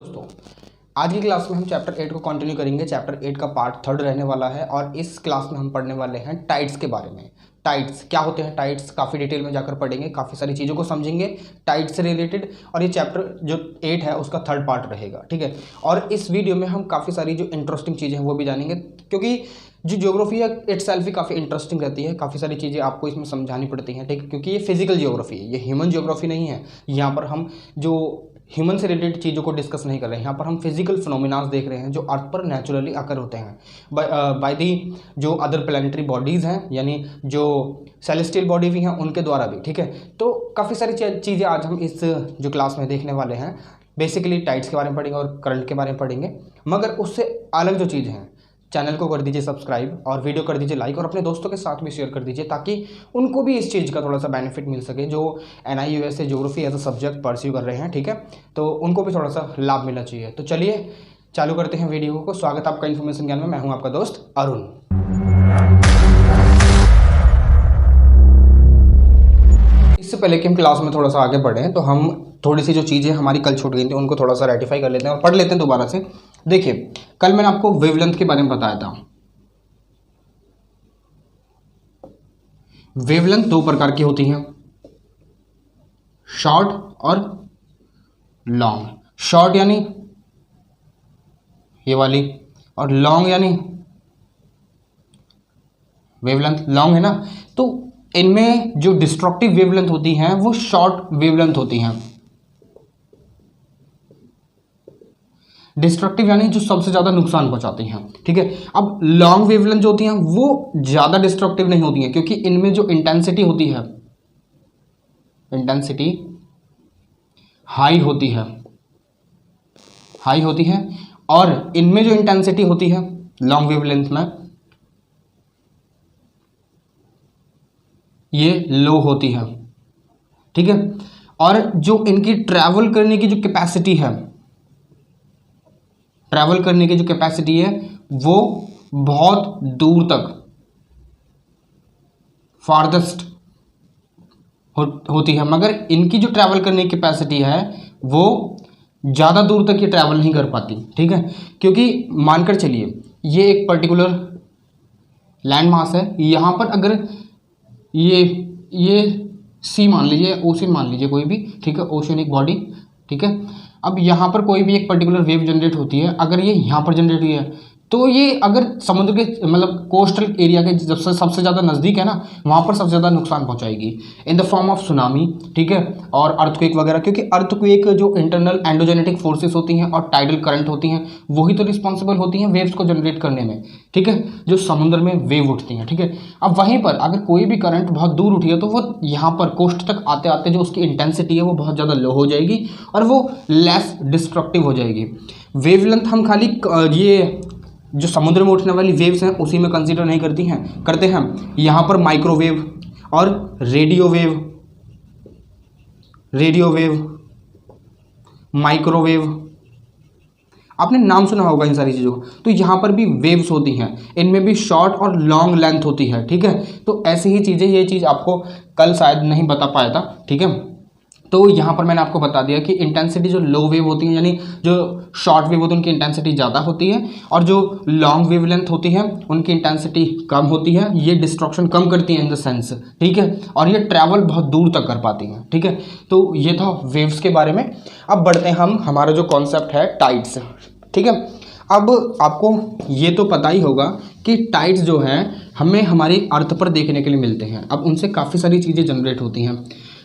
दोस्तों, आज की क्लास में हम चैप्टर 8 को कंटिन्यू करेंगे। चैप्टर 8 का पार्ट 3 रहने वाला है और इस क्लास में हम पढ़ने वाले हैं टाइड्स के बारे में। टाइड्स क्या होते हैं, टाइड्स काफ़ी डिटेल में जाकर पढ़ेंगे, काफ़ी सारी चीज़ों को समझेंगे टाइड्स से रिलेटेड। और ये चैप्टर जो 8 है उसका 3rd पार्ट रहेगा, ठीक है। और इस वीडियो में हम काफ़ी सारी जो इंटरेस्टिंग चीज़ें हैं वो भी जानेंगे, क्योंकि जो ज्योग्राफी है इट सेल्फ ही काफ़ी इंटरेस्टिंग रहती है। काफ़ी सारी चीज़ें आपको इसमें समझानी पड़ती हैं, ठीक है, क्योंकि ये फिजिकल ज्योग्राफी है, ये ह्यूमन ज्योग्राफी नहीं है। यहाँ पर हम जो ह्यूमन से रिलेटेड चीज़ों को डिस्कस नहीं कर रहे हैं, यहाँ पर हम फिजिकल फिनोमिनास देख रहे हैं जो अर्थ पर नेचुरली अकर होते हैं बाय दी जो अदर प्लानिटरी बॉडीज़ हैं, यानी जो सेलेस्टियल बॉडी भी हैं उनके द्वारा भी, ठीक है। तो काफ़ी सारी चीज़ें आज हम इस जो क्लास में देखने वाले हैं। बेसिकली टाइड्स के बारे में पढ़ेंगे और करंट के बारे में पढ़ेंगे, मगर उससे अलग जो चीज़ें हैं, चैनल को कर दीजिए सब्सक्राइब और वीडियो कर दीजिए लाइक और अपने दोस्तों के साथ भी शेयर कर दीजिए, ताकि उनको भी इस चीज़ का थोड़ा सा बेनिफिट मिल सके जो NIUS से geography as a subject pursue कर रहे हैं, ठीक है। तो उनको भी थोड़ा सा लाभ मिलना चाहिए। तो चलिए चालू करते हैं वीडियो को। स्वागत है आपका इन्फॉर्मेशन ज्ञान में, मैं हूँ आपका दोस्त अरुण। इससे पहले कि हम क्लास में थोड़ा सा आगे बढ़ें तो हम थोड़ी सी जो चीज़ें हमारी कल छूट गई थी उनको थोड़ा सा रेटिफाई कर लेते हैं और पढ़ लेते हैं दोबारा से। देखिए, कल मैंने आपको वेवलेंथ के बारे में बताया था। वेवलेंथ दो प्रकार की होती हैं, शॉर्ट और लॉन्ग। शॉर्ट यानी ये वाली, और लॉन्ग यानी वेवलेंथ लॉन्ग है ना। तो इनमें जो डिस्ट्रक्टिव वेवलेंथ होती हैं वो शॉर्ट वेवलेंथ होती हैं। डिस्ट्रक्टिव यानी जो सबसे ज़्यादा नुकसान पहुंचाती हैं, ठीक है। अब लॉन्ग वेवलेंथ जो होती हैं वो ज़्यादा डिस्ट्रक्टिव नहीं होती हैं, क्योंकि इनमें जो इंटेंसिटी होती है, इंटेंसिटी हाई होती है, हाई होती है। और इनमें जो इंटेंसिटी होती है लॉन्ग वेवलेंथ में, ये लो होती है, ठीक है। और जो इनकी ट्रैवल करने की जो कैपेसिटी है, ट्रैवल करने की जो कैपेसिटी है वो बहुत दूर तक, फारदेस्ट होती है। मगर इनकी जो ट्रैवल करने की कैपेसिटी है वो ज़्यादा दूर तक ये ट्रैवल नहीं कर पाती, ठीक है। क्योंकि मानकर चलिए ये एक पर्टिकुलर लैंड मास है, यहाँ पर अगर ये सी मान लीजिए, ओशन मान लीजिए कोई भी, ठीक है, ओशनिक बॉडी, ठीक है। अब यहाँ पर कोई भी एक पर्टिकुलर वेव जनरेट होती है, अगर ये यहाँ पर जनरेट हुई है तो ये अगर समुद्र के मतलब कोस्टल एरिया के जब से सबसे ज़्यादा नज़दीक है ना, वहाँ पर सबसे ज़्यादा नुकसान पहुँचाएगी in the form of tsunami, ठीक है, और अर्थक्वेक वगैरह। क्योंकि अर्थक्वेक जो इंटरनल एंडोजेनेटिक फोर्सेस होती हैं और टाइडल करंट होती हैं वही तो रिस्पॉन्सिबल होती हैं वेव्स को जनरेट करने में, ठीक है, जो समुद्र में वेव उठती हैं, ठीक है। अब वहीं पर अगर कोई भी करंट बहुत दूर उठी है तो वो यहाँ पर कोस्ट तक आते आते जो उसकी इंटेंसिटी है वो बहुत ज़्यादा लो हो जाएगी और वो लेस डिस्ट्रक्टिव हो जाएगी। वेवलेंथ हम खाली ये जो समुद्र में उठने वाली वेव्स हैं उसी में कंसीडर नहीं करते हैं। यहाँ पर माइक्रोवेव और रेडियो वेव, माइक्रोवेव, आपने नाम सुना होगा इन सारी चीज़ों का। तो यहाँ पर भी वेव्स होती हैं, इनमें भी शॉर्ट और लॉन्ग लेंथ होती है, ठीक है। तो ऐसी ही चीज़ें, ये चीज़ आपको कल शायद नहीं बता पाया था, ठीक है। तो यहाँ पर मैंने आपको बता दिया कि इंटेंसिटी जो लो वेव होती है, यानी जो शॉर्ट वेव होती है उनकी इंटेंसिटी ज़्यादा होती है, और जो लॉन्ग वेवलेंथ होती है उनकी इंटेंसिटी कम होती है। ये डिस्ट्रक्शन कम करती है इन द सेंस, ठीक है, और ये ट्रैवल बहुत दूर तक कर पाती हैं, ठीक है। तो ये था वेव्स के बारे में। अब बढ़ते हैं हम, हमारा जो कॉन्सेप्ट है टाइड्स, ठीक है। अब आपको ये तो पता ही होगा कि टाइड्स जो हैं हमें हमारी अर्थ पर देखने के लिए मिलते हैं। अब उनसे काफ़ी सारी चीज़ें जनरेट होती हैं,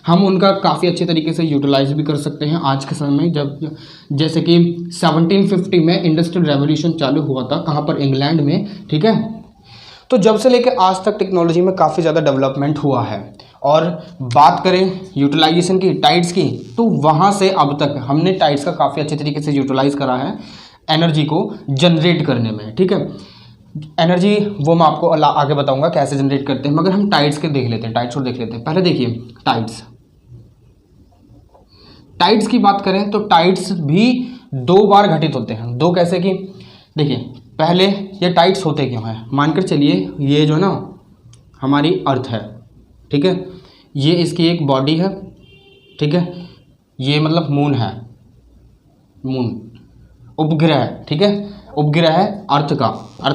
हम उनका काफ़ी अच्छे तरीके से यूटिलाइज भी कर सकते हैं आज के समय में। जब जैसे कि 1750 में इंडस्ट्रियल रेवोल्यूशन चालू हुआ था, कहाँ पर, इंग्लैंड में, ठीक है। तो जब से लेकर आज तक टेक्नोलॉजी में काफ़ी ज़्यादा डेवलपमेंट हुआ है। और बात करें यूटिलाइजेशन की, टाइड्स की, तो वहाँ से अब तक हमने टाइड्स का काफ़ी अच्छे तरीके से यूटिलाइज करा है एनर्जी को जनरेट करने में, ठीक है। एनर्जी वो मैं आपको आगे बताऊंगा कैसे जनरेट करते हैं, मगर हम टाइड्स के देख लेते हैं, टाइड्स को देख लेते हैं। पहले देखिए टाइड्स की बात करें तो टाइड्स भी दो बार घटित होते हैं। दो कैसे कि, देखिए पहले ये टाइड्स होते क्यों हैं, मानकर चलिए ये जो ना हमारी अर्थ है, ठीक है, ये इसकी एक बॉडी है, ठीक है, ये मतलब मून है, मून, उपग्रह, ठीक है, उपग्रह है अर्थ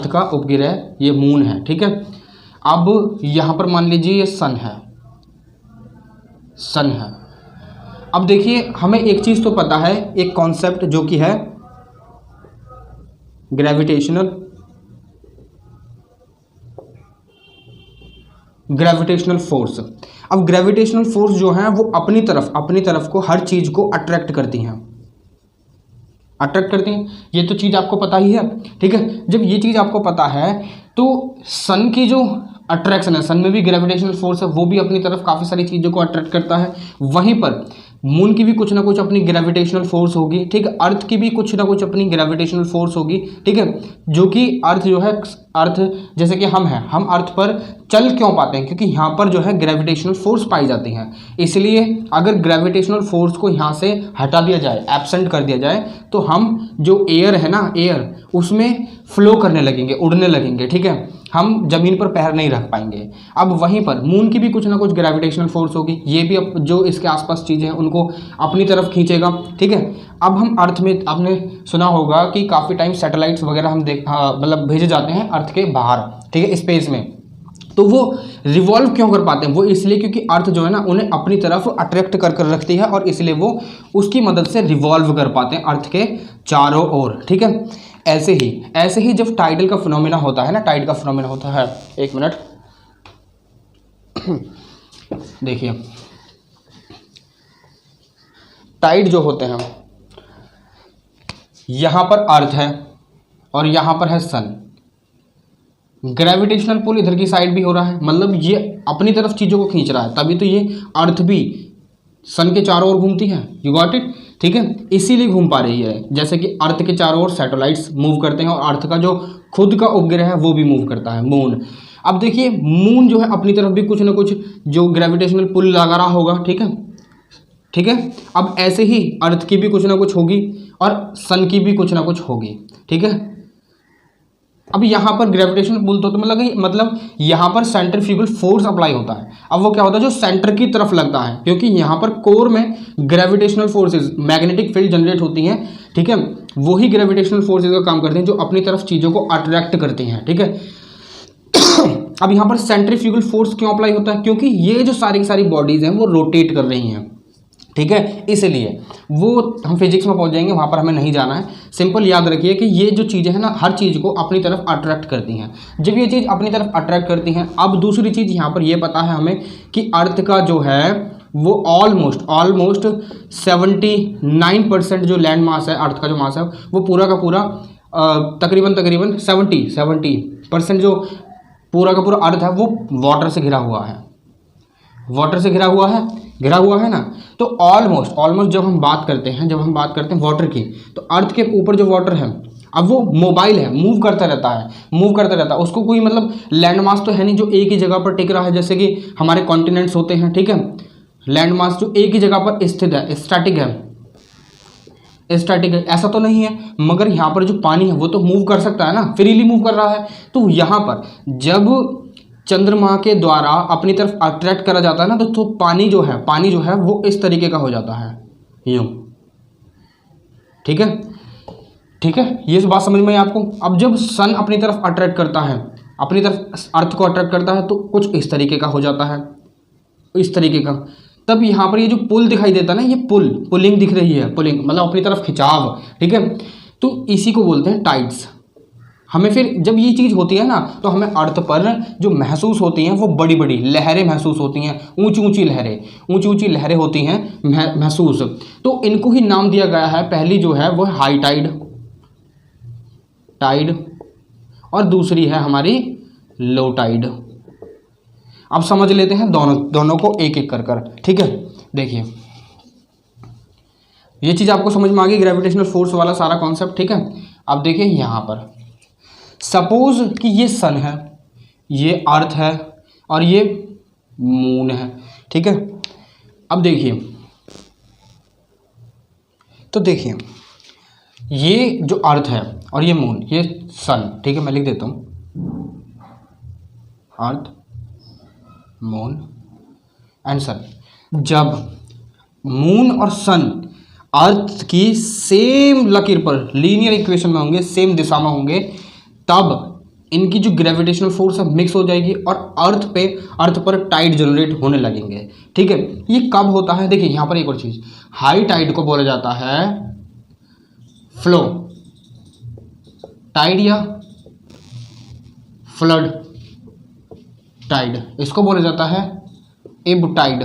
का उपग्रह ये मून है, ठीक है। अब यहाँ पर मान लीजिए ये सन है। अब देखिए हमें एक चीज़ तो पता है, एक कॉन्सेप्ट जो कि है ग्रेविटेशनल फोर्स। अब ग्रेविटेशनल फोर्स जो है वो अपनी तरफ को हर चीज़ को अट्रैक्ट करती हैं, ये तो चीज़ आपको पता ही है, ठीक है। जब ये चीज़ आपको पता है तो सन की जो अट्रैक्शन है, सन में भी ग्रेविटेशनल फोर्स है, वो भी अपनी तरफ काफ़ी सारी चीज़ों को अट्रैक्ट करता है। वहीं पर मून की भी कुछ ना कुछ अपनी ग्रेविटेशनल फोर्स होगी, ठीक है। अर्थ की भी कुछ ना कुछ अपनी ग्रेविटेशनल फोर्स होगी, ठीक है। जो कि अर्थ जो है, अर्थ जैसे कि हम हैं, हम अर्थ पर चल क्यों पाते हैं, क्योंकि यहाँ पर जो है ग्रेविटेशनल फोर्स पाई जाती हैं। इसलिए अगर ग्रेविटेशनल फोर्स को यहाँ से हटा दिया जाए, एब्सेंट कर दिया जाए, तो हम जो एयर है ना, एयर उसमें फ्लो करने लगेंगे, उड़ने लगेंगे, ठीक है। हम जमीन पर पैर नहीं रख पाएंगे। अब वहीं पर मून की भी कुछ ना कुछ ग्रेविटेशनल फोर्स होगी, ये भी जो इसके आसपास चीज़ें हैं उनको अपनी तरफ खींचेगा, ठीक है। अब हम अर्थ में, आपने सुना होगा कि काफ़ी टाइम सैटेलाइट्स वगैरह हम मतलब भेजे जाते हैं अर्थ के बाहर, ठीक है, स्पेस में। तो वो रिवॉल्व क्यों कर पाते हैं? वो इसलिए क्योंकि अर्थ जो है ना उन्हें अपनी तरफ अट्रैक्ट कर कर रखती है, और इसलिए वो उसकी मदद से रिवॉल्व कर पाते हैं अर्थ के चारों ओर, ठीक है। ऐसे ही जब टाइडल का फिनोमेना होता है ना, टाइड का फिनोमेना होता है, एक मिनट देखिए, टाइड जो होते हैं, यहां पर अर्थ है और यहां पर है सन। ग्रेविटेशनल पुल इधर की साइड भी हो रहा है, मतलब ये अपनी तरफ चीज़ों को खींच रहा है, तभी तो ये अर्थ भी सन के चारों ओर घूमती है। यू गॉट इट, ठीक है। इसीलिए घूम पा रही है, जैसे कि अर्थ के चारों ओर सैटेलाइट्स मूव करते हैं और अर्थ का जो खुद का उपग्रह है वो भी मूव करता है, मून। अब देखिए मून जो है अपनी तरफ भी कुछ ना कुछ जो ग्रेविटेशनल पुल लगा रहा होगा, ठीक है, ठीक है। अब ऐसे ही अर्थ की भी कुछ ना कुछ होगी और सन की भी कुछ ना कुछ होगी, ठीक है। अब यहाँ पर ग्रेविटेशनल पुल तो मतलब यहाँ पर सेंट्रीफ्यूगल फोर्स अप्लाई होता है। अब वो क्या होता है, जो सेंटर की तरफ लगता है, क्योंकि यहाँ पर कोर में gravitational forces, magnetic field generate होती हैं, ठीक है। वही ग्रेविटेशनल फोर्सेस का काम करते हैं जो अपनी तरफ चीज़ों को अट्रैक्ट करती हैं, ठीक है। अब यहाँ पर सेंट्रीफ्यूगल फोर्स क्यों अप्लाई होता है? क्योंकि ये जो सारी की सारी बॉडीज हैं वो रोटेट कर रही हैं, ठीक है। इसलिए वो हम फिजिक्स में पहुंच जाएंगे, वहां पर हमें नहीं जाना है। सिंपल याद रखिए कि ये जो चीज़ें हैं ना, हर चीज़ को अपनी तरफ अट्रैक्ट करती हैं। जब ये चीज़ अपनी तरफ अट्रैक्ट करती हैं, अब दूसरी चीज़ यहाँ पर ये पता है हमें कि अर्थ का जो है वो ऑलमोस्ट 79% जो लैंड मास है, अर्थ का जो मास है वो पूरा का पूरा तकरीबन 70% जो पूरा का पूरा अर्थ है वो वाटर से घिरा हुआ है, घिरा हुआ है ना। तो ऑलमोस्ट जब हम बात करते हैं वाटर की, तो अर्थ के ऊपर जो वाटर है, अब वो मोबाइल है, मूव करता रहता है, उसको कोई मतलब लैंड मास तो है नहीं जो एक ही जगह पर टिक रहा है, जैसे कि हमारे कॉन्टिनेंट्स होते हैं, ठीक है। लैंड मास जो एक ही जगह पर स्थित है, स्टैटिक है, ऐसा तो नहीं है। मगर यहाँ पर जो पानी है वो तो मूव कर सकता है ना, फ्रीली मूव कर रहा है। तो यहाँ पर जब चंद्रमा के द्वारा अपनी तरफ अट्रैक्ट करा जाता है ना, तो पानी जो है वो इस तरीके का हो जाता है, यूं, ठीक है। ये बात समझ में आई आपको? अब जब सन अपनी तरफ अट्रैक्ट करता है, अपनी तरफ अर्थ को अट्रैक्ट करता है, तो कुछ इस तरीके का हो जाता है, इस तरीके का। तब यहाँ पर ये जो पुल दिखाई देता है ना, ये पुलिंग दिख रही है, पुलिंग मतलब अपनी तरफ खिंचाव, ठीक है। तो इसी को बोलते हैं टाइड्स। हमें फिर जब ये चीज़ होती है ना, तो हमें अर्थ पर जो महसूस होती हैं वो बड़ी बड़ी लहरें महसूस होती हैं, ऊंची ऊंची लहरें होती हैं महसूस। तो इनको ही नाम दिया गया है। पहली जो है वो हाई टाइड और दूसरी है हमारी लो टाइड। अब समझ लेते हैं दोनों को एक एक कर, ठीक है। देखिए ये चीज़ आपको समझ में आ गई, ग्रेविटेशनल फोर्स वाला सारा कॉन्सेप्ट, ठीक है। अब देखिए यहाँ पर सपोज कि ये सन है, ये अर्थ है और ये मून है, ठीक है। अब देखिए, तो देखिए ये जो अर्थ है और ये मून, ये सन, ठीक है। मैं लिख देता हूँ, अर्थ, मून एंड सन। जब मून और सन अर्थ की सेम लकीर पर, लीनियर इक्वेशन में होंगे, सेम दिशा में होंगे, तब इनकी जो ग्रेविटेशनल फोर्स है मिक्स हो जाएगी और अर्थ पर टाइड जनरेट होने लगेंगे। ठीक है, ये कब होता है? देखिए यहां पर एक और चीज, हाई टाइड को बोला जाता है फ्लो टाइड या फ्लड टाइड, इसको बोला जाता है एब टाइड,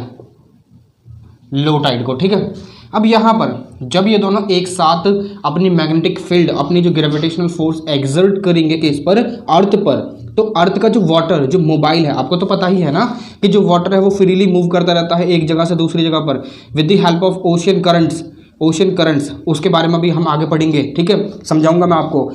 लो टाइड को। ठीक है, अब यहाँ पर जब ये दोनों एक साथ अपनी मैग्नेटिक फील्ड, अपनी जो ग्रेविटेशनल फोर्स एक्सर्ट करेंगे किस पर? अर्थ पर, तो अर्थ का जो वाटर, जो मोबाइल है, आपको तो पता ही है ना कि जो वाटर है वो फ्रीली मूव करता रहता है एक जगह से दूसरी जगह पर with the help of ocean currents, उसके बारे में भी हम आगे पढ़ेंगे। ठीक है, समझाऊंगा मैं आपको।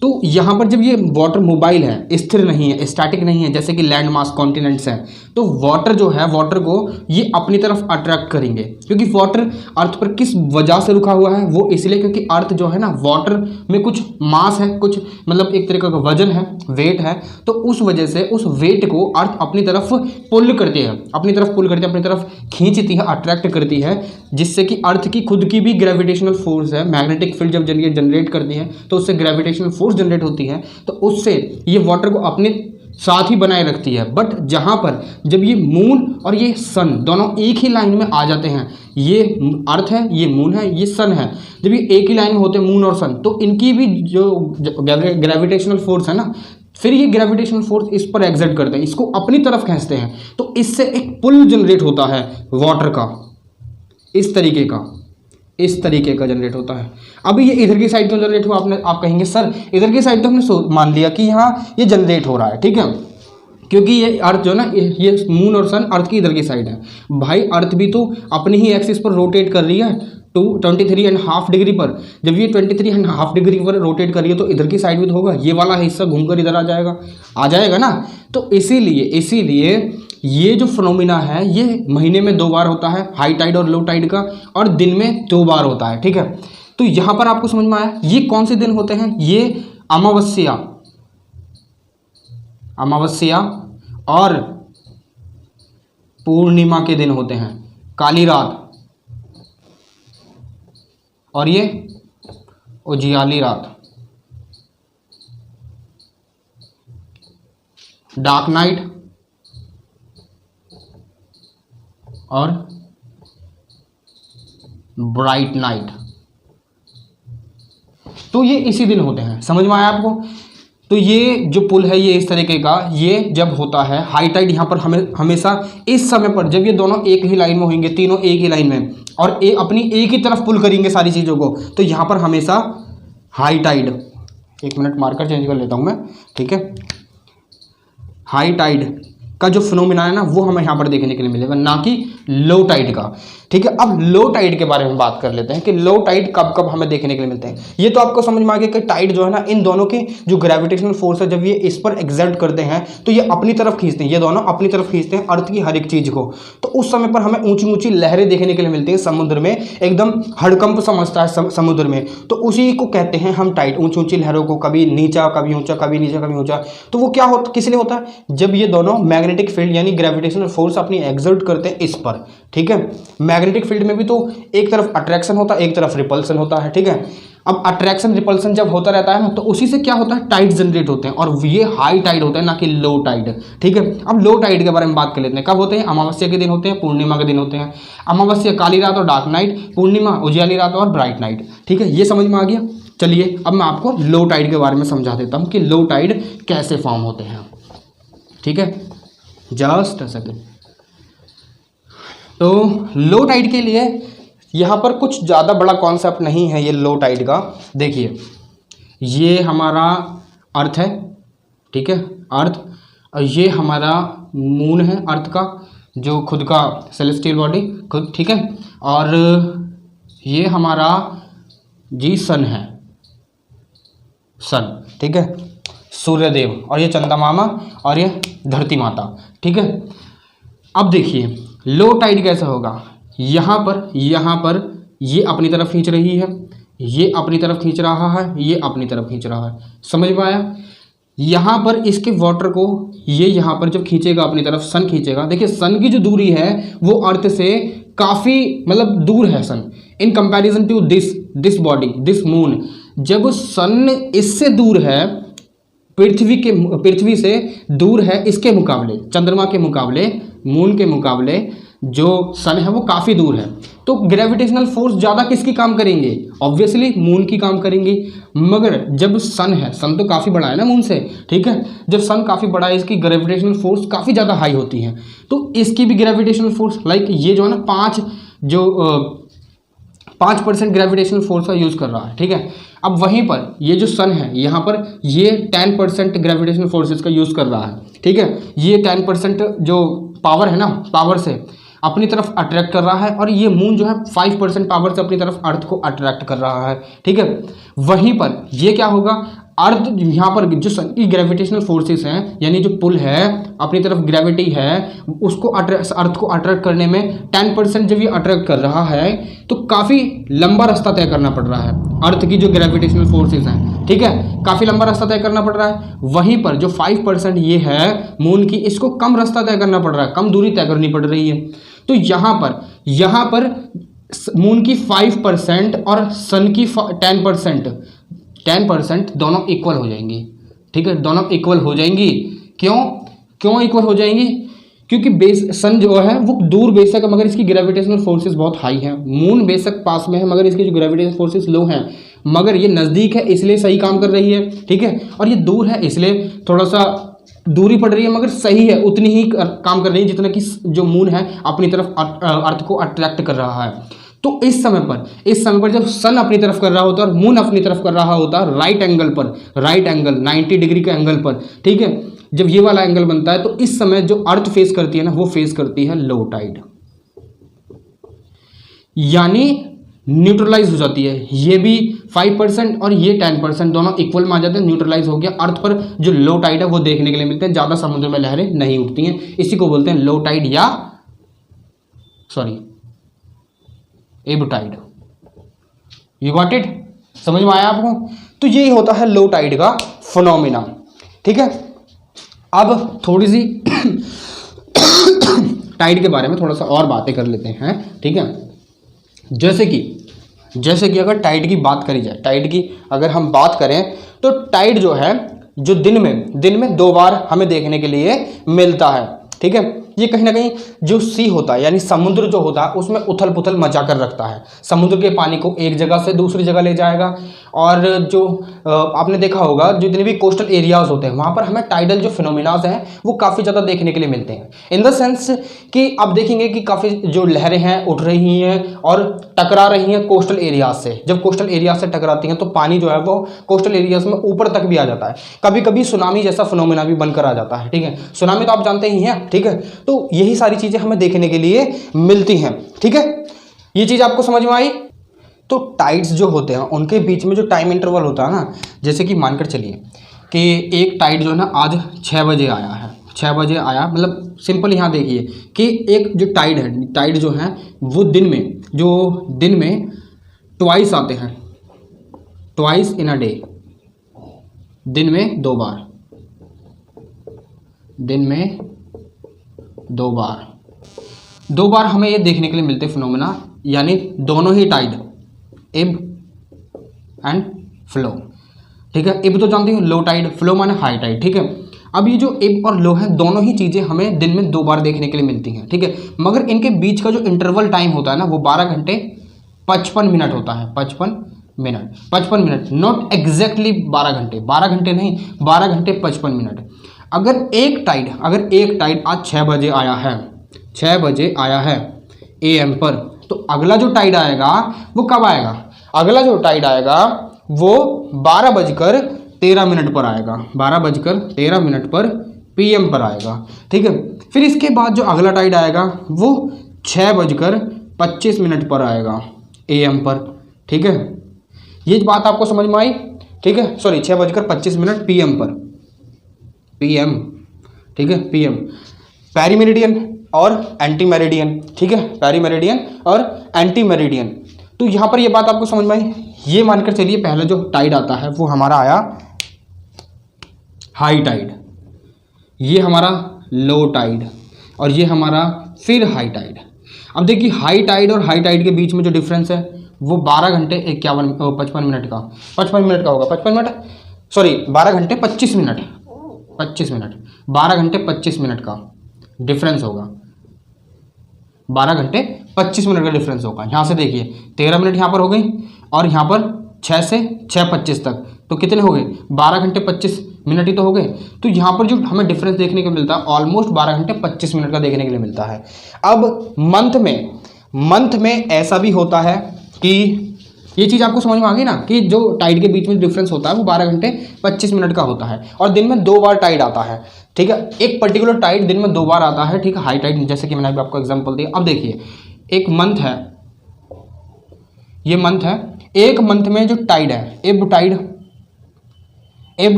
तो यहाँ पर जब ये वाटर मोबाइल है, स्थिर नहीं है, स्टैटिक नहीं है, जैसे कि लैंड मास कॉन्टिनेंट्स हैं, तो वाटर जो है, वाटर को ये अपनी तरफ अट्रैक्ट करेंगे। क्योंकि वाटर अर्थ पर किस वजह से रुका हुआ है? वो इसलिए क्योंकि अर्थ जो है ना, वाटर में कुछ मास है, कुछ मतलब एक तरीके का वजन है, वेट है, तो उस वजह से उस वेट को अर्थ अपनी तरफ पुल करती है, अपनी तरफ खींचती है, अट्रैक्ट करती है, जिससे कि अर्थ की खुद की भी ग्रेविटेशनल फोर्स है, मैग्नेटिक फील्ड जब जनरेट करती है तो उससे ग्रेविटेशनल फोर्स जनरेट होती है, तो उससे ये वाटर को अपने साथ ही बनाए रखती है। बट जहां पर जब ये मून और ये सन दोनों एक ही लाइन में आ जाते हैं, ये अर्थ है, ये मून है, ये सन है, जब ये एक ही लाइन में होते हैं मून और सन, तो इनकी भी जो ग्रेविटेशनल फोर्स है ना, फिर ये ग्रेविटेशनल फोर्स इस पर एग्जर्ट करते हैं, इसको अपनी तरफ खींचते हैं, तो इससे एक पुल जनरेट होता है वाटर का, इस तरीके का जनरेट होता है। अभी ये इधर की साइड क्यों जनरेट हुआ? आप कहेंगे सर इधर की साइड तो हमने मान लिया कि यहाँ ये जनरेट हो रहा है, ठीक है, क्योंकि ये अर्थ जो ना, ये मून और सन अर्थ की इधर की साइड है। भाई अर्थ भी तो अपनी ही एक्सिस पर रोटेट कर रही है 23.5 डिग्री पर। जब ये 23.5 डिग्री पर रोटेट कर रही है तो इधर की साइड भी तो होगा, ये वाला हिस्सा घूमकर इधर आ जाएगा ना। तो इसीलिए ये जो फिनोमिना है ये महीने में 2 बार होता है, हाई टाइड और लो टाइड का, और दिन में 2 बार होता है। ठीक है, तो यहां पर आपको समझ में आया ये कौन से दिन होते हैं? ये अमावस्या और पूर्णिमा के दिन होते हैं, काली रात और ये उजियाली रात, डार्क नाइट और ब्राइट नाइट, तो ये इसी दिन होते हैं। समझ में आया आपको? तो ये जो पुल है ये इस तरीके का, ये जब होता है हाई टाइड, यहाँ पर हमेशा इस समय पर जब ये दोनों एक ही लाइन में होंगे, तीनों एक ही लाइन में, और अपनी एक ही तरफ पुल करेंगे सारी चीज़ों को, तो यहाँ पर हमेशा high tide, 1 minute marker change कर लेता हूँ मैं, ठीक है, हाई टाइड का जो फिनोमिना है ना वो हमें यहाँ पर देखने के लिए मिलेगा, ना कि लो टाइड का। ठीक है, अब लो टाइड के बारे में बात कर लेते हैं कि लो टाइड कब कब हमें देखने के लिए मिलते हैं। ये तो आपको समझ में आ गया कि टाइड जो है ना, इन दोनों की जो ग्रेविटेशनल फोर्स है, जब ये इस पर एक्सर्ट करते हैं तो ये अपनी तरफ खींचते हैं, ये दोनों अपनी तरफ खींचते हैं अर्थ की हर एक चीज को। तो उस समय पर हमें ऊंची ऊंची लहरें देखने के लिए मिलती हैं समुद्र में, एकदम हड़कंप समझता है समुद्र में, तो उसी को कहते हैं हम टाइड। ऊंची ऊंची लहरों को कभी नीचा, कभी ऊंचा, कभी नीचा, कभी ऊंचा। तो वो क्या होता, किस लिए होता है? जब ये दोनों मैग्नेटिक फील्ड यानी ग्रेविटेशनल फोर्स अपनी एक्सर्ट करते हैं इस पर। ठीक है, मैग्नेटिक फील्ड में भी तो एक तरफ अट्रैक्शन होता है, एक तरफ रिपल्सन होता है। ठीक है, अब अट्रैक्शन रिपल्सन जब होता रहता है ना, तो उसी से क्या होता है, टाइड जनरेट होते हैं, और ये हाई टाइड होता है, ना कि लो टाइड। ठीक है, अब लो टाइड के बारे में बात कर लेते हैं। कब होते हैं? अमावस्या के दिन होते हैं, पूर्णिमा के दिन होते हैं। अमावस्या काली रात और डार्क नाइट, पूर्णिमा उजियाली रात और ब्राइट नाइट। ठीक है, ये समझ में आ गया। चलिए अब मैं आपको लो टाइड के बारे में समझा देता हूँ कि लो टाइड कैसे फॉर्म होते हैं। ठीक है, जस्ट अ सेकेंड। तो लो टाइड के लिए यहाँ पर कुछ ज़्यादा बड़ा कॉन्सेप्ट नहीं है ये लो टाइड का। देखिए, ये हमारा अर्थ है, ठीक है, अर्थ, और ये हमारा मून है अर्थ का, जो खुद का सेलेस्टियल बॉडी खुद, ठीक है, और ये हमारा जी सन है, सन, ठीक है, सूर्यदेव, और ये चंदा मामा, और ये धरती माता। ठीक है, अब देखिए लो टाइड कैसा होगा। यहाँ पर ये अपनी तरफ खींच रही है, ये अपनी तरफ खींच रहा है, ये अपनी तरफ खींच रहा है। समझ में आया? यहाँ पर इसके वाटर को ये यहाँ पर जब खींचेगा अपनी तरफ, सन खींचेगा। देखिए सन की जो दूरी है वो अर्थ से काफ़ी मतलब दूर है sun in comparison to this body this moon. जब सन इससे दूर है, पृथ्वी से दूर है, इसके मुकाबले, चंद्रमा के मुकाबले, मून के मुकाबले जो सन है वो काफ़ी दूर है, तो ग्रेविटेशनल फोर्स ज़्यादा किसकी काम करेंगे? ऑब्वियसली मून की काम करेंगी। मगर जब सन है, सन तो काफ़ी बड़ा है ना मून से, ठीक है, जब सन काफ़ी बड़ा है, इसकी ग्रेविटेशनल फोर्स काफ़ी ज़्यादा हाई होती है, तो इसकी भी ग्रेविटेशनल फोर्स लाइक ये जो है ना 5% ग्रेविटेशनल फोर्स का यूज़ कर रहा है, ठीक है। अब वहीं पर ये जो सन है यहाँ पर ये 10% ग्रेविटेशनल फोर्सेस का यूज़ कर रहा है, ठीक है। ये 10% जो पावर है ना, पावर से अपनी तरफ अट्रैक्ट कर रहा है, और ये मून जो है 5% पावर से अपनी तरफ अर्थ को अट्रैक्ट कर रहा है, ठीक है। वहीं पर ये क्या होगा, अर्थ यहाँ पर जो सन की ग्रेविटेशनल फोर्सेस हैं, यानी जो पुल है अपनी तरफ, ग्रेविटी है, उसको अर्थ को अट्रैक्ट करने में 10% जब ये अट्रैक्ट कर रहा है तो काफ़ी लंबा रास्ता तय करना पड़ रहा है अर्थ की जो ग्रेविटेशनल फोर्सेस हैं, ठीक है, काफ़ी लंबा रास्ता तय करना पड़ रहा है। वहीं पर जो 5% ये है मून की, इसको कम रास्ता तय करना पड़ रहा है, कम दूरी तय करनी पड़ रही है। तो यहाँ पर मून की 5% और सन की 10% दोनों इक्वल हो जाएंगी, ठीक है, दोनों इक्वल हो जाएंगी। क्यों इक्वल हो जाएंगी? क्योंकि सन जो है वो दूर बेशक है मगर इसकी ग्रेविटेशनल फोर्सेस बहुत हाई हैं। मून बेशक पास में है मगर इसकी जो ग्रेविटेशनल फोर्सेस लो हैं, मगर ये नज़दीक है इसलिए सही काम कर रही है, ठीक है, और ये दूर है इसलिए थोड़ा सा दूरी पड़ रही है, मगर सही है, उतनी ही काम कर रही है जितना कि जो मून है अपनी तरफ अर्थ को अट्रैक्ट कर रहा है। तो इस समय पर जब सन अपनी तरफ कर रहा होता है और मून अपनी तरफ कर रहा होता है राइट एंगल 90 डिग्री के एंगल पर, ठीक है, जब ये वाला एंगल बनता है तो इस समय जो अर्थ फेस करती है ना, वो फेस करती है लो टाइड, यानी न्यूट्रलाइज हो जाती है। ये भी 5% और ये 10% दोनों इक्वल में आ जाते हैं, न्यूट्रलाइज हो गया। अर्थ पर जो लो टाइड है वो देखने के लिए मिलते हैं, ज़्यादा समुद्र में लहरें नहीं उठती हैं, इसी को बोलते हैं लो टाइड या एब टाइड। You got it? समझ में आया आपको? तो यही होता है लो टाइड का फिनोमिना, ठीक है। अब थोड़ी सी टाइड के बारे में थोड़ा सा और बातें कर लेते हैं, ठीक है। जैसे कि अगर टाइड की बात करी जाए, टाइड की अगर हम बात करें तो टाइड जो है जो दिन में 2 बार हमें देखने के लिए मिलता है, ठीक है। ये कहीं ना कहीं जो सी होता है यानी समुद्र जो होता है उसमें उथल पुथल मचा कर रखता है, समुद्र के पानी को एक जगह से दूसरी जगह ले जाएगा। और जो आपने देखा होगा जितने भी कोस्टल एरियाज होते हैं वहाँ पर हमें टाइडल जो फिनोमिनाज हैं वो काफ़ी ज़्यादा देखने के लिए मिलते हैं, इन द सेंस कि आप देखेंगे कि काफ़ी जो लहरें हैं उठ रही हैं और टकरा रही हैं कोस्टल एरियाज से। जब कोस्टल एरियाज से टकराती हैं तो पानी जो है वो कोस्टल एरियाज में ऊपर तक भी आ जाता है, कभी कभी सुनामी जैसा फिनोमिना भी बनकर आ जाता है, ठीक है। सुनामी तो आप जानते ही हैं, ठीक है। तो यही सारी चीजें हमें देखने के लिए मिलती हैं, ठीक है। ये चीज आपको समझ में आई? तो टाइड्स जो होते हैं उनके बीच में जो टाइम इंटरवल होता है ना, जैसे कि मानकर चलिए कि एक टाइड जो है ना आज 6 बजे आया है, 6 बजे आया, मतलब सिंपल यहाँ देखिए कि एक जो टाइड जो है वो दिन में ट्वाइस आते हैं, ट्वाइस इन अ डे, दिन में 2 बार, दिन में 2 बार हमें ये देखने के लिए मिलते फिनोमेना, यानी दोनों ही टाइड इब एंड फ्लो, ठीक है। इब तो जानते हो लो टाइड, फ्लो माने हाई टाइड, ठीक है। अब ये जो इब और लो है दोनों ही चीज़ें हमें दिन में 2 बार देखने के लिए मिलती हैं, ठीक है। मगर इनके बीच का जो इंटरवल टाइम होता है ना वो 12 घंटे 55 मिनट होता है, 55 मिनट, नॉट एग्जैक्टली 12 घंटे नहीं, 12 घंटे 55 मिनट। अगर एक टाइड आज 6 बजे आया है AM पर, तो अगला जो टाइड आएगा वो कब आएगा? अगला जो टाइड आएगा वो 12:13 पर आएगा, 12:13 पर PM पर आएगा, ठीक है। फिर इसके बाद जो अगला टाइड आएगा वो 6:25 पर आएगा AM पर, ठीक है। ये बात आपको समझ में आई, ठीक है। सॉरी 6:25 PM पर, PM, ठीक है, PM, पेरी मेरिडियन और एंटी मेरिडियन, ठीक है, पेरी मेरिडियन और एंटी मेरिडियन। तो यहाँ पर ये बात आपको समझ में आई। ये मानकर चलिए पहला जो टाइड आता है वो हमारा आया हाई टाइड, ये हमारा लो टाइड और ये हमारा फिर हाई टाइड। अब देखिए हाई टाइड और हाई टाइड के बीच में जो डिफरेंस है वो 12 घंटे 55 मिनट का, 55 मिनट का होगा, 55 मिनट, सॉरी 12 घंटे 25 मिनट, 25 मिनट, 12 घंटे 25 मिनट का डिफरेंस होगा, 12 घंटे 25 मिनट का डिफरेंस होगा। यहाँ से देखिए 13 मिनट यहाँ पर हो गई और यहाँ पर 6 से 6:25 तक, तो कितने हो गए, 12 घंटे 25 मिनट ही तो हो गए। तो यहाँ पर जो हमें डिफरेंस देखने को मिलता है ऑलमोस्ट 12 घंटे 25 मिनट का देखने के लिए मिलता है। अब मंथ में ऐसा भी होता है कि ये चीज़ आपको समझ में आ गई ना कि जो टाइड के बीच में डिफरेंस होता है वो 12 घंटे 25 मिनट का होता है और दिन में 2 बार टाइड आता है, ठीक है। एक पर्टिकुलर टाइड दिन में 2 बार आता है, ठीक है, हाई टाइड, जैसे कि मैंने अभी आपको एग्जांपल दिया। अब देखिए एक मंथ है, ये मंथ है, एक मंथ में जो टाइड है एब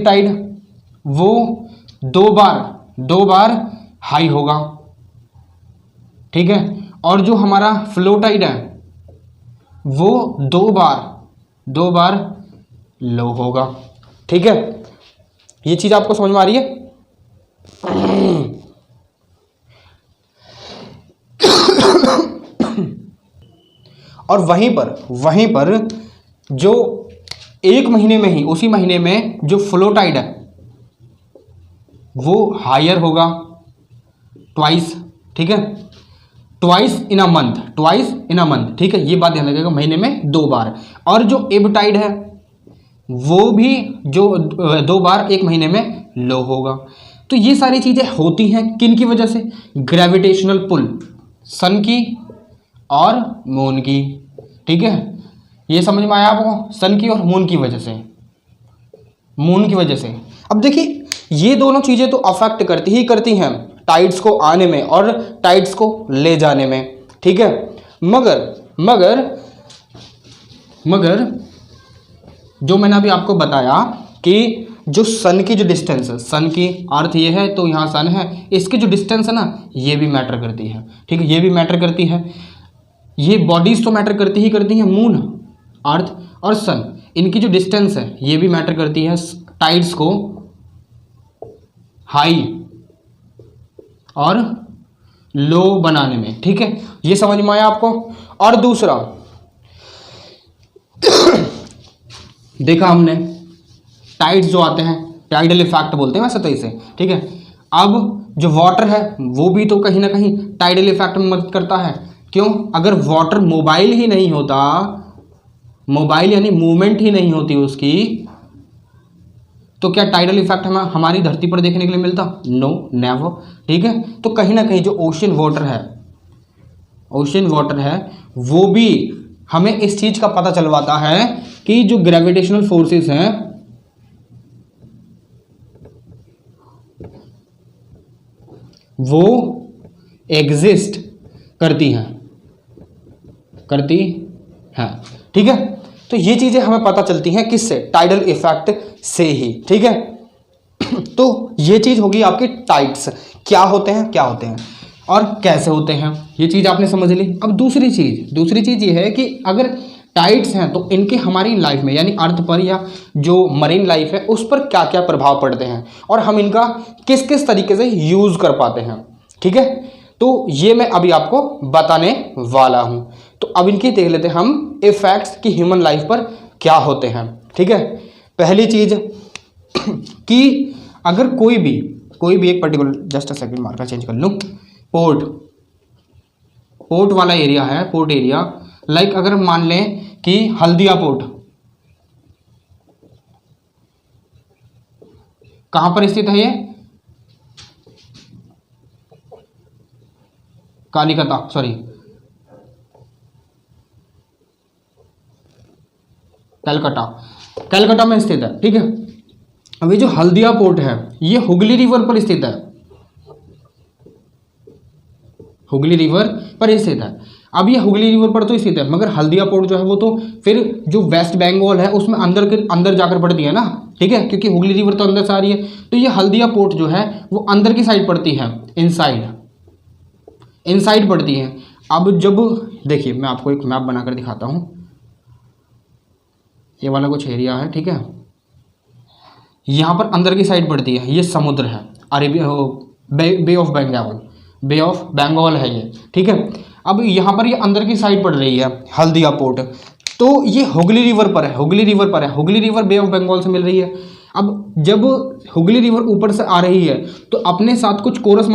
टाइड वो 2 बार हाई होगा, ठीक है, और जो हमारा फ्लो टाइड है वो 2 बार लो होगा, ठीक है। ये चीज आपको समझ में आ रही है? और वहीं पर जो एक महीने में ही, उसी महीने में जो फ्लो टाइड है वो हायर होगा ट्वाइस, ठीक है, ट्वाइस इन अ मंथ, ठीक है। ये बात ध्यान रखिएगा, महीने में 2 बार। और जो एब टाइड है वो भी जो 2 बार एक महीने में लो होगा। तो ये सारी चीजें होती हैं किन की वजह से, ग्रेविटेशनल पुल, सन की और मून की, ठीक है। ये समझ में आया आपको, सन की और मून की वजह से। अब देखिए ये दोनों चीजें तो अफेक्ट करती हैं टाइड्स को आने में और टाइड्स को ले जाने में, ठीक है। मगर जो मैंने अभी आपको बताया कि जो सन की जो डिस्टेंस है, सन की अर्थ ये है तो यहाँ सन है, इसकी जो डिस्टेंस है ना ये भी मैटर करती है, ठीक है, ये भी मैटर करती है। ये बॉडीज तो मैटर करती हैं, मून, अर्थ और सन, इनकी जो डिस्टेंस है ये भी मैटर करती है टाइड्स को हाई और लो बनाने में, ठीक है। ये समझ में आया आपको? और दूसरा देखा हमने टाइड्स जो आते हैं, टाइडल इफेक्ट बोलते हैं वैसे तो इसे, ठीक है। अब जो वाटर है वो भी तो कहीं ना कहीं टाइडल इफेक्ट में मदद करता है। क्यों? अगर वाटर मोबाइल ही नहीं होता, मोबाइल यानी मूवमेंट ही नहीं होती उसकी, तो क्या टाइडल इफेक्ट हमारी धरती पर देखने के लिए मिलता? नो, नेवर, ठीक है। तो कहीं ना कहीं जो ओशन वाटर है वो भी हमें इस चीज का पता चलवाता है कि जो ग्रेविटेशनल फोर्सेस हैं वो एग्जिस्ट करती हैं, ठीक है। तो ये चीजें हमें पता चलती हैं किससे? टाइडल इफेक्ट से ही, ठीक है। तो ये चीज होगी आपकी टाइड्स, क्या होते हैं और कैसे होते हैं, ये चीज आपने समझ ली। अब दूसरी चीज ये है कि अगर टाइड्स हैं तो इनके हमारी लाइफ में यानी अर्थ पर या जो मरीन लाइफ है उस पर क्या क्या प्रभाव पड़ते हैं और हम इनका किस किस तरीके से यूज कर पाते हैं, ठीक है। तो ये मैं अभी आपको बताने वाला हूं। तो अब इनकी देख लेते हैं हम इफेक्ट्स की ह्यूमन लाइफ पर क्या होते हैं, ठीक है। पहली चीज कि अगर कोई भी एक particular, just a second, marker change कर लूं, पोर्ट वाला एरिया है, पोर्ट एरिया, लाइक अगर मान लें कि हल्दिया पोर्ट कहां पर स्थित है, ये कलकत्ता में स्थित है, ठीक है। अब ये जो हल्दिया पोर्ट है ये हुगली रिवर पर स्थित है, अब ये हुगली रिवर पर तो स्थित है, मगर हल्दिया पोर्ट जो है वो तो फिर जो वेस्ट बंगाल है उसमें अंदर जाकर पड़ती है ना, ठीक है, क्योंकि हुगली रिवर तो अंदर से आ रही है। तो ये हल्दिया पोर्ट जो है वो अंदर की साइड पड़ती है, इनसाइड पड़ती है। अब जब देखिए मैं आपको एक मैप बनाकर दिखाता हूं, ये वाला कुछ एरिया है, ठीक है, यहां पर अंदर की साइड पड़ती है, ये समुद्र है, अरेबिया, बे ऑफ बंगाल है ये, ठीक है। अब यहाँ पर ये अंदर की साइड पड़ रही है हल्दिया पोर्ट, तो ये हुगली रिवर पर है, हुगली रिवर पर है, Hooghly river bay of Bengal से मिल रही है। अब जब हुगली रिवर ऊपर से आ रही है तो अपने साथ कुछ कोरस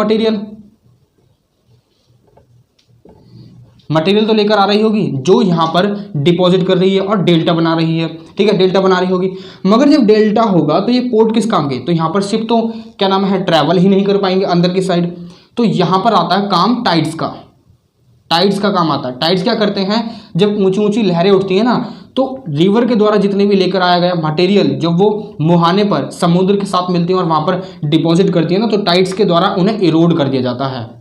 मटेरियल तो लेकर आ रही होगी, जो यहाँ पर डिपॉजिट कर रही है और डेल्टा बना रही है, ठीक है, डेल्टा बना रही होगी। मगर जब डेल्टा होगा तो ये पोर्ट किस काम के, तो यहाँ पर शिप तो क्या नाम है ट्रैवल ही नहीं कर पाएंगे अंदर की साइड, तो यहाँ पर आता है काम टाइड्स का, टाइड्स का काम आता है। टाइड्स क्या करते हैं, जब ऊंची ऊंची लहरें उठती हैं ना, तो रिवर के द्वारा जितने भी लेकर आया गया मटेरियल जब वो मुहाने पर समुद्र के साथ मिलती है और वहाँ पर डिपॉजिट करती है ना, तो टाइड्स के द्वारा उन्हें इरोड कर दिया जाता है,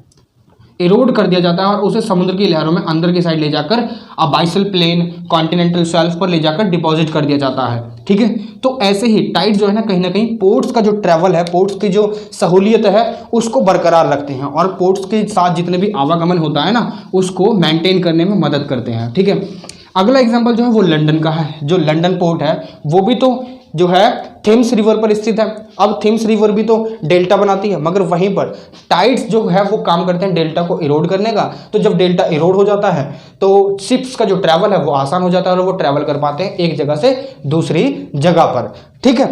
इरोड कर दिया जाता है और उसे समुद्र की लहरों में अंदर की साइड ले जाकर अबाइसल प्लेन कॉन्टिनेंटल शेल्फ पर ले जाकर डिपॉजिट कर दिया जाता है, ठीक है। तो ऐसे ही टाइड्स जो है ना कहीं पोर्ट्स का जो ट्रैवल है, पोर्ट्स की जो सहूलियत है उसको बरकरार रखते हैं और पोर्ट्स के साथ जितने भी आवागमन होता है ना उसको मेंटेन करने में मदद करते हैं, ठीक है। अगला एग्जाम्पल जो है वो लंदन का है। जो लंदन पोर्ट है वो भी तो जो है थेम्स रिवर पर स्थित है। अब थेम्स रिवर भी तो डेल्टा बनाती है, मगर वहीं पर टाइड्स जो है वो काम करते हैं डेल्टा को इरोड करने का। तो जब डेल्टा इरोड हो जाता है तो शिप्स का जो ट्रैवल है वो आसान हो जाता है और वो ट्रैवल कर पाते हैं एक जगह से दूसरी जगह पर, ठीक है।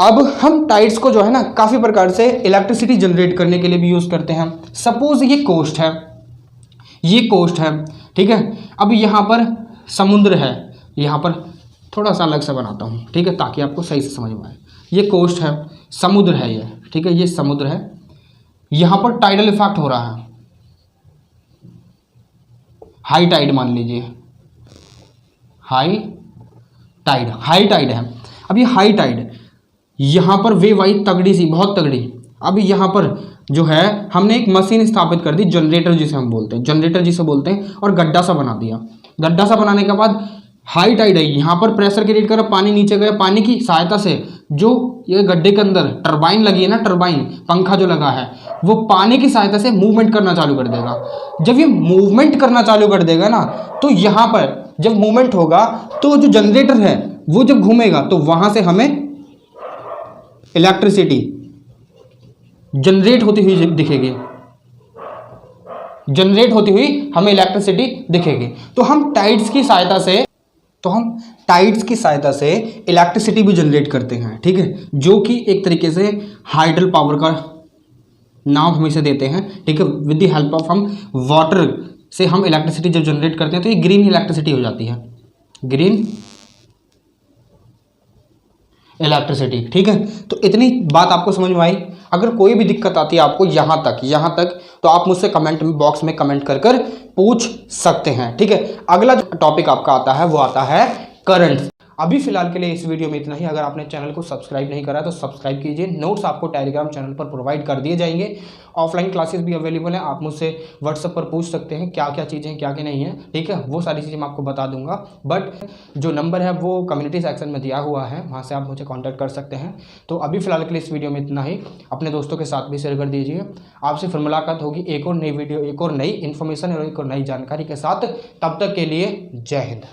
अब हम टाइड्स को जो है ना काफ़ी प्रकार से इलेक्ट्रिसिटी जनरेट करने के लिए भी यूज़ करते हैं। सपोज ये कोस्ट है, ये कोस्ट है, ठीक है। अब यहाँ पर समुद्र है, यहाँ पर थोड़ा सा अलग से बनाता हूँ, ठीक है, ताकि आपको सही से समझ में आए। ये कोस्ट है, समुद्र है ये, ठीक है, ये समुद्र है। यहाँ पर टाइडल इफेक्ट हो रहा है, हाई टाइड मान लीजिए, हाई टाइड है। अब ये हाई टाइड, यहाँ पर वेव आई तगड़ी सी, बहुत तगड़ी। अब यहाँ पर जो है हमने एक मशीन स्थापित कर दी, जनरेटर जिसे हम बोलते हैं, जनरेटर जिसे बोलते हैं, और गड्ढा सा बना दिया। गड्ढा सा बनाने के बाद हाई टाइड आई, यहाँ पर प्रेशर क्रिएट करा, पानी नीचे गया, पानी की सहायता से जो ये गड्ढे के अंदर टरबाइन लगी है ना, टरबाइन पंखा जो लगा है वो पानी की सहायता से मूवमेंट करना चालू कर देगा। जब ये मूवमेंट करना चालू कर देगा ना, तो यहाँ पर जब मूवमेंट होगा तो जो जनरेटर है वो जब घूमेगा तो वहां से हमें इलेक्ट्रिसिटी जनरेट होती हुई दिखेगी, जनरेट होती हुई हमें इलेक्ट्रिसिटी दिखेगी। तो हम टाइड्स की सहायता से इलेक्ट्रिसिटी भी जनरेट करते हैं, ठीक है, जो कि एक तरीके से हाइडल पावर का नाम हम इसे देते हैं, ठीक है। विद द हेल्प ऑफ हम वाटर से हम इलेक्ट्रिसिटी जब जनरेट करते हैं तो ये ग्रीन इलेक्ट्रिसिटी हो जाती है, ग्रीन इलेक्ट्रिसिटी, ठीक है। तो इतनी बात आपको समझ में आई। अगर कोई भी दिक्कत आती है आपको यहाँ तक तो आप मुझसे कमेंट बॉक्स में कमेंट कर पूछ सकते हैं, ठीक है। अगला जो टॉपिक आपका आता है वो आता है करंट। अभी फिलहाल के लिए इस वीडियो में इतना ही। अगर आपने चैनल को सब्सक्राइब नहीं करा तो सब्सक्राइब कीजिए। नोट्स आपको टेलीग्राम चैनल पर प्रोवाइड कर दिए जाएंगे। ऑफलाइन क्लासेस भी अवेलेबल हैं, आप मुझसे व्हाट्सएप पर पूछ सकते हैं क्या क्या चीज़ें क्या क्या नहीं है, ठीक है, वो सारी चीज़ें मैं आपको बता दूंगा। बट जो नंबर है वो कम्युनिटी सेक्शन में दिया हुआ है, वहाँ से आप मुझे कॉन्टैक्ट कर सकते हैं। तो अभी फिलहाल के लिए इस वीडियो में इतना ही। अपने दोस्तों के साथ भी शेयर कर दीजिए। आपसे फिर मुलाकात होगी एक और नई वीडियो, एक और नई इन्फॉर्मेशन और एक और नई जानकारी के साथ। तब तक के लिए जय हिंद।